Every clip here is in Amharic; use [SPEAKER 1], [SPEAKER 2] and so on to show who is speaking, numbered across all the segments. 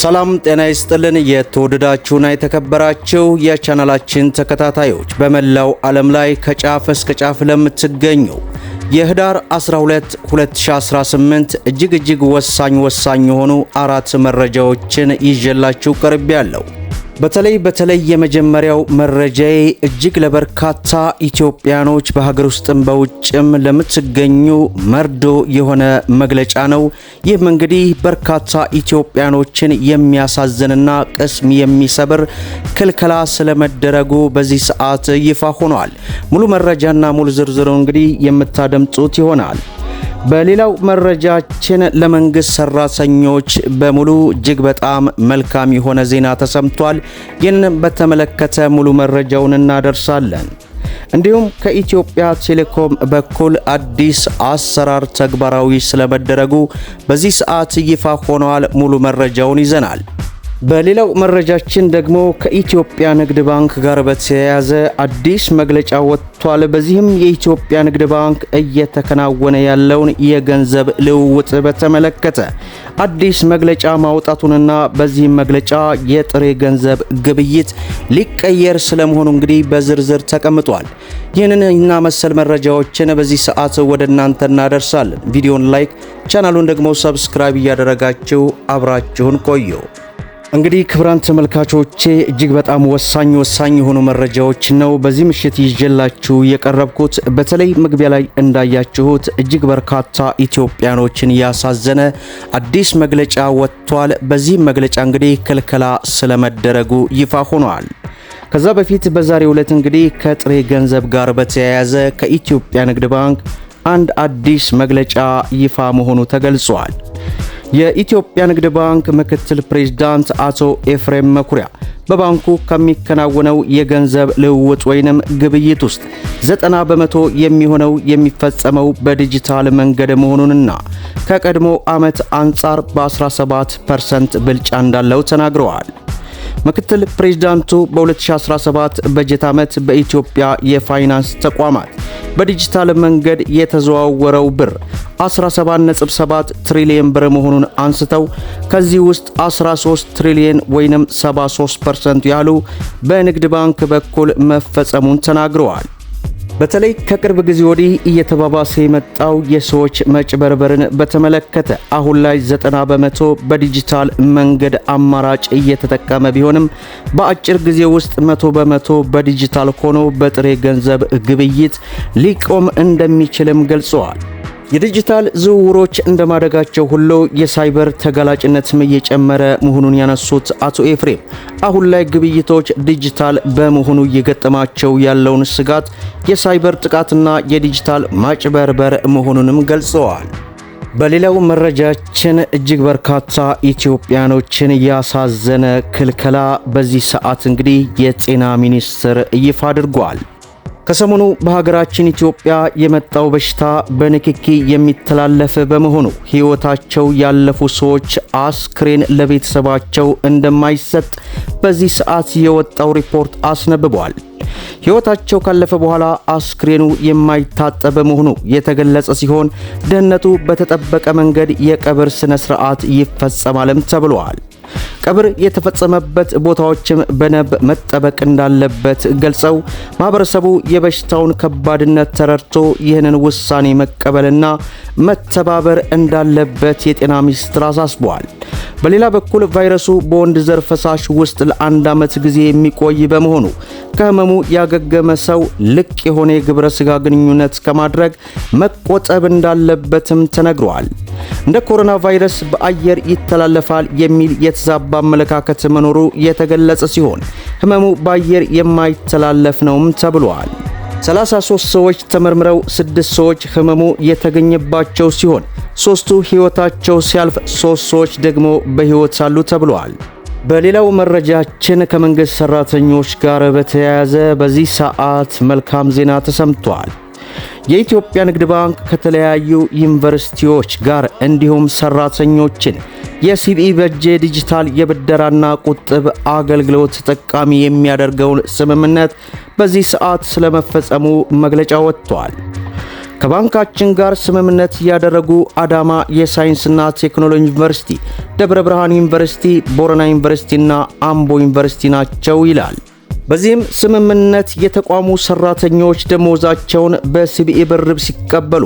[SPEAKER 1] ሰላም ጤና ይስጥልን። የተወደዳችሁና የተከበራችሁ የቻናላችን ተከታታዮች በመላው ዓለም ላይ ከጫፍ እስከ ጫፍ ለምትገኙ የህዳር 12 2018 እጅግ ወሳኝ የሆኑ አራት መረጃዎችን ይዤላችሁ ቀርቤያለሁ። በተለይ የመጀመሪያው መረጃዬ እጅግ ለበርካታ ኢትዮጵያኖች በሀገር ውስጥም በውጭም ለምትገኙ መርዶ የሆነ መግለጫ ነው። ይህም እንግዲህ በርካታ ኢትዮጵያኖችን የሚያሳዝንና ቅስም የሚሰብር ክልከላ ስለመደረጉ በዚህ ሰዓት ይፋ ሆኗል። ሙሉ መረጃና ሙሉ ዝርዝሩ እንግዲህ የምታደምጡት ይሆናል። በሌላው መረጃችን ለመንግስት ሰራተኞች በሙሉ እጅግ በጣም መልካም የሆነ ዜና ተሰምቷል። ይህንን በተመለከተ ሙሉ መረጃውን እናደርሳለን። እንዲሁም ከኢትዮጵያ ቴሌኮም በኩል አዲስ አሰራር ተግባራዊ ስለመደረጉ በዚህ ሰዓት ይፋ ሆኗል። ሙሉ መረጃውን ይዘናል። በሌላው መረጃችን ደግሞ ከኢትዮጵያ ንግድ ባንክ ጋር በተያያዘ አዲስ መግለጫ ወጥቷል። በዚህም የኢትዮጵያ ንግድ ባንክ እየተከናወነ ያለውን የገንዘብ ልውውጥ በተመለከተ አዲስ መግለጫ ማውጣቱንና በዚህም መግለጫ የጥሬ ገንዘብ ግብይት ሊቀየር ስለመሆኑ እንግዲህ በዝርዝር ተቀምጧል። ይህንን እና መሰል መረጃዎችን በዚህ ሰዓት ወደ እናንተ እናደርሳለን። ቪዲዮን ላይክ፣ ቻናሉን ደግሞ ሰብስክራይብ እያደረጋችሁ አብራችሁን ቆዩ። እንግዲህ ክቡራን ተመልካቾቼ እጅግ በጣም ወሳኝ የሆኑ መረጃዎች ነው በዚህ ምሽት ይዤላችሁ የቀረብኩት። በተለይ መግቢያ ላይ እንዳያችሁት እጅግ በርካታ ኢትዮጵያኖችን ያሳዘነ አዲስ መግለጫ ወጥቷል። በዚህ መግለጫ እንግዲህ ክልከላ ስለመደረጉ ይፋ ሆኗል። ከዛ በፊት በዛሬው ዕለት እንግዲህ ከጥሬ ገንዘብ ጋር በተያያዘ ከኢትዮጵያ ንግድ ባንክ አንድ አዲስ መግለጫ ይፋ መሆኑ ተገልጿል። የኢትዮጵያ ንግድ ባንክ ምክትል ፕሬዝዳንት አቶ ኤፍሬም መኩሪያ በባንኩ ከሚከናወነው የገንዘብ ልውውጥ ወይንም ግብይት ውስጥ 90% የሚሆነው የሚፈጸመው በዲጂታል መንገድ መሆኑንና ከቀድሞ ዓመት አንጻር በ17% ብልጫ እንዳለው ተናግረዋል። ምክትል ፕሬዝዳንቱ በ2017 በጀት ዓመት በኢትዮጵያ የፋይናንስ ተቋማት በዲጂታል መንገድ የተዘዋወረው ብር 17.7 ትሪሊየን ብር መሆኑን አንስተው ከዚህ ውስጥ 13 ትሪሊየን ወይንም 73% ያህሉ በንግድ ባንክ በኩል መፈጸሙን ተናግረዋል። በተለይ ከቅርብ ጊዜ ወዲህ እየተባባሰ የመጣው የሰዎች መጭበርበርን በተመለከተ አሁን ላይ 90% በዲጂታል መንገድ አማራጭ እየተጠቀመ ቢሆንም በአጭር ጊዜ ውስጥ 100% በዲጂታል ሆኖ በጥሬ ገንዘብ ግብይት ሊቆም እንደሚችልም ገልጸዋል። የዲጂታል ዝውውሮች እንደማደጋቸው ሁሉ የሳይበር ተጋላጭነትም እየጨመረ መሆኑን ያነሱት አቶ ኤፍሬም አሁን ላይ ግብይቶች ዲጂታል በመሆኑ እየገጠማቸው ያለውን ስጋት የሳይበር ጥቃትና የዲጂታል ማጭበርበር መሆኑንም ገልጸዋል። በሌላው መረጃችን እጅግ በርካታ ኢትዮጵያኖችን ያሳዘነ ክልከላ በዚህ ሰዓት እንግዲህ የጤና ሚኒስቴር ይፋ አድርጓል። ከሰሞኑ በሀገራችን ኢትዮጵያ የመጣው በሽታ በንክኪ የሚተላለፍ በመሆኑ ሕይወታቸው ያለፉ ሰዎች አስክሬን ለቤተሰባቸው እንደማይሰጥ በዚህ ሰዓት የወጣው ሪፖርት አስነብቧል። ሕይወታቸው ካለፈ በኋላ አስክሬኑ የማይታጠብ መሆኑ የተገለጸ ሲሆን ደህንነቱ በተጠበቀ መንገድ የቀብር ስነ ስርዓት ይፈጸማልም ተብሏል። ቀብር የተፈጸመበት ቦታዎችም በነብ መጠበቅ እንዳለበት ገልጸው ማህበረሰቡ የበሽታውን ከባድነት ተረድቶ ይህንን ውሳኔ መቀበልና መተባበር እንዳለበት የጤና ሚኒስቴር አሳስቧል። በሌላ በኩል ቫይረሱ በወንድ ዘር ፈሳሽ ውስጥ ለአንድ ዓመት ጊዜ የሚቆይ በመሆኑ ከህመሙ ያገገመ ሰው ልቅ የሆነ የግብረ ስጋ ግንኙነት ከማድረግ መቆጠብ እንዳለበትም ተነግሯል። እንደ ኮሮና ቫይረስ በአየር ይተላለፋል የሚል የተዛባ አመለካከት መኖሩ የተገለጸ ሲሆን ህመሙ በአየር የማይተላለፍ ነውም ተብሏል። 33 ሰዎች ተመርምረው 6 ሰዎች ህመሙ የተገኘባቸው ሲሆን 3ቱ ህይወታቸው ሲያልፍ 3 ሰዎች ደግሞ በህይወት አሉ ተብሏል። በሌላው መረጃችን ከመንግስት ሰራተኞች ጋር በተያያዘ በዚህ ሰዓት መልካም ዜና ተሰምቷል። የኢትዮጵያ ንግድ ባንክ ከተለያዩ ዩኒቨርሲቲዎች ጋር እንዲሁም ሰራተኞችን የሲቢኢ በጄ ዲጂታል የብድርና ቁጥብ አገልግሎት ተጠቃሚ የሚያደርገውን ስምምነት በዚህ ሰዓት ስለመፈጸሙ መግለጫ ወጥቷል። ከባንካችን ጋር ስምምነት ያደረጉ አዳማ የሳይንስና ቴክኖሎጂ ዩኒቨርሲቲ፣ ደብረ ብርሃን ዩኒቨርሲቲ፣ ቦረና ዩኒቨርሲቲና አምቦ ዩኒቨርሲቲ ናቸው ይላል። በዚህም ስምምነት የተቋሙ ሰራተኞች ደሞዛቸውን በሲቢኢ ብር ሲቀበሉ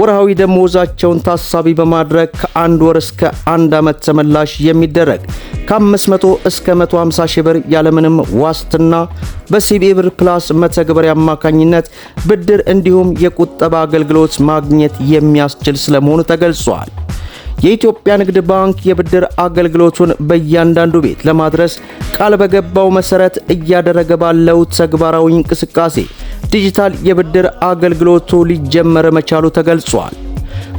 [SPEAKER 1] ወርሃዊ ደሞዛቸውን ታሳቢ በማድረግ ከ1 ወር እስከ 1 ዓመት ተመላሽ የሚደረግ ከ500 እስከ 150 ሺህ ብር ያለምንም ዋስትና በሲቢኢ ብር ፕላስ መተግበሪያ አማካኝነት ብድር እንዲሁም የቁጠባ አገልግሎት ማግኘት የሚያስችል ስለመሆኑ ተገልጿል። የኢትዮጵያ ንግድ ባንክ የብድር አገልግሎቱን በእያንዳንዱ ቤት ለማድረስ ቃል በገባው መሰረት እያደረገ ባለው ተግባራዊ እንቅስቃሴ ዲጂታል የብድር አገልግሎቱ ሊጀመር መቻሉ ተገልጿል።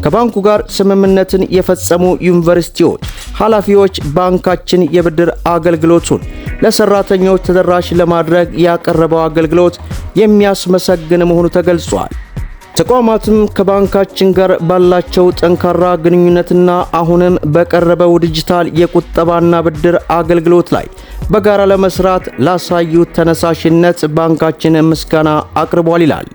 [SPEAKER 1] ከባንኩ ጋር ስምምነትን የፈጸሙ ዩኒቨርሲቲዎች ኃላፊዎች ባንካችን የብድር አገልግሎቱን ለሰራተኞች ተደራሽ ለማድረግ ያቀረበው አገልግሎት የሚያስመሰግን መሆኑ ተገልጿል። ተቋማትም ከባንካችን ጋር ባላቸው ጠንካራ ግንኙነትና አሁንም በቀረበው ዲጂታል የቁጠባና ብድር አገልግሎት ላይ በጋራ ለመስራት ላሳዩት ተነሳሽነት ባንካችን ምስጋና አቅርቧል ይላል።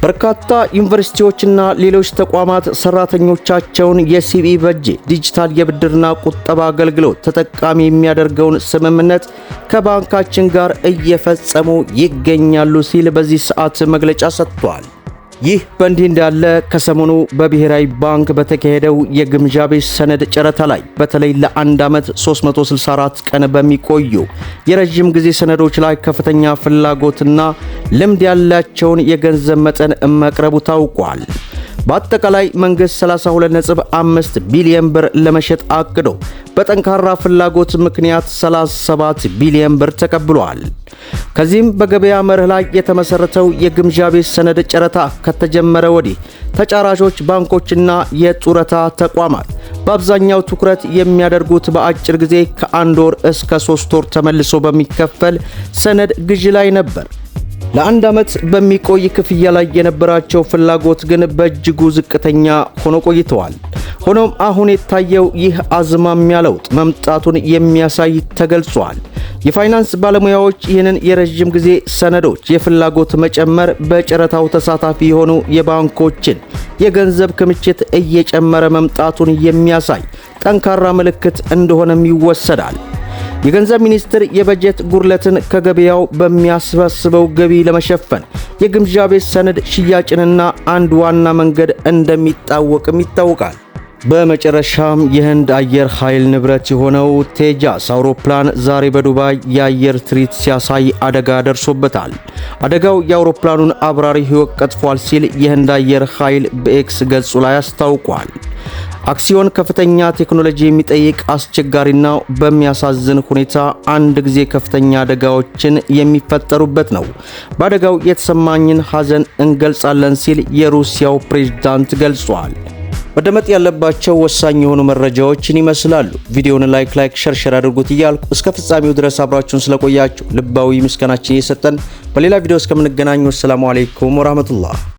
[SPEAKER 1] በርካታ ዩኒቨርሲቲዎችና ሌሎች ተቋማት ሰራተኞቻቸውን የሲቢኢ በጄ ዲጂታል የብድርና ቁጠባ አገልግሎት ተጠቃሚ የሚያደርገውን ስምምነት ከባንካችን ጋር እየፈጸሙ ይገኛሉ ሲል በዚህ ሰዓት መግለጫ ሰጥቷል። ይህ በእንዲህ እንዳለ ከሰሞኑ በብሔራዊ ባንክ በተካሄደው የግምጃ ቤት ሰነድ ጨረታ ላይ በተለይ ለአንድ ዓመት 364 ቀን በሚቆዩ የረጅም ጊዜ ሰነዶች ላይ ከፍተኛ ፍላጎትና ልምድ ያላቸውን የገንዘብ መጠን መቅረቡ ታውቋል። በአጠቃላይ መንግስት 32.5 ቢሊዮን ብር ለመሸጥ አቅዶ በጠንካራ ፍላጎት ምክንያት 37 ቢሊዮን ብር ተቀብሏል። ከዚህም በገበያ መርህ ላይ የተመሰረተው የግምጃ ቤት ሰነድ ጨረታ ከተጀመረ ወዲህ ተጫራቾች ባንኮችና የጡረታ ተቋማት በአብዛኛው ትኩረት የሚያደርጉት በአጭር ጊዜ ከ1 ወር እስከ 3 ወር ተመልሶ በሚከፈል ሰነድ ግዢ ላይ ነበር። ለአንድ ዓመት በሚቆይ ክፍያ ላይ የነበራቸው ፍላጎት ግን በእጅጉ ዝቅተኛ ሆኖ ቆይተዋል። ሆኖም አሁን የታየው ይህ አዝማሚያ ለውጥ መምጣቱን የሚያሳይ ተገልጿል። የፋይናንስ ባለሙያዎች ይህንን የረጅም ጊዜ ሰነዶች የፍላጎት መጨመር በጨረታው ተሳታፊ የሆኑ የባንኮችን የገንዘብ ክምችት እየጨመረ መምጣቱን የሚያሳይ ጠንካራ ምልክት እንደሆነም ይወሰዳል። የገንዘብ ሚኒስቴር የበጀት ጉድለትን ከገበያው በሚያስበስበው ገቢ ለመሸፈን የግምጃ ቤት ሰነድ ሽያጭንና አንድ ዋና መንገድ እንደሚታወቅም ይታወቃል። በመጨረሻም የህንድ አየር ኃይል ንብረት የሆነው ቴጃስ አውሮፕላን ዛሬ በዱባይ የአየር ትርኢት ሲያሳይ አደጋ ደርሶበታል። አደጋው የአውሮፕላኑን አብራሪ ሕይወት ቀጥፏል ሲል የህንድ አየር ኃይል በኤክስ ገጹ ላይ አስታውቋል። አክሲዮን ከፍተኛ ቴክኖሎጂ የሚጠይቅ አስቸጋሪና በሚያሳዝን ሁኔታ አንድ ጊዜ ከፍተኛ አደጋዎችን የሚፈጠሩበት ነው። በአደጋው የተሰማኝን ሐዘን እንገልጻለን ሲል የሩሲያው ፕሬዝዳንት ገልጿል። መደመጥ ያለባቸው ወሳኝ የሆኑ መረጃዎችን ይመስላሉ። ቪዲዮውን ላይክ ሸር አድርጉት እያልኩ እስከ ፍጻሜው ድረስ አብራችሁን ስለቆያችሁ ልባዊ ምስጋናችን እየሰጠን በሌላ ቪዲዮ እስከምንገናኝ ሰላም አለይኩም ወራህመቱላህ።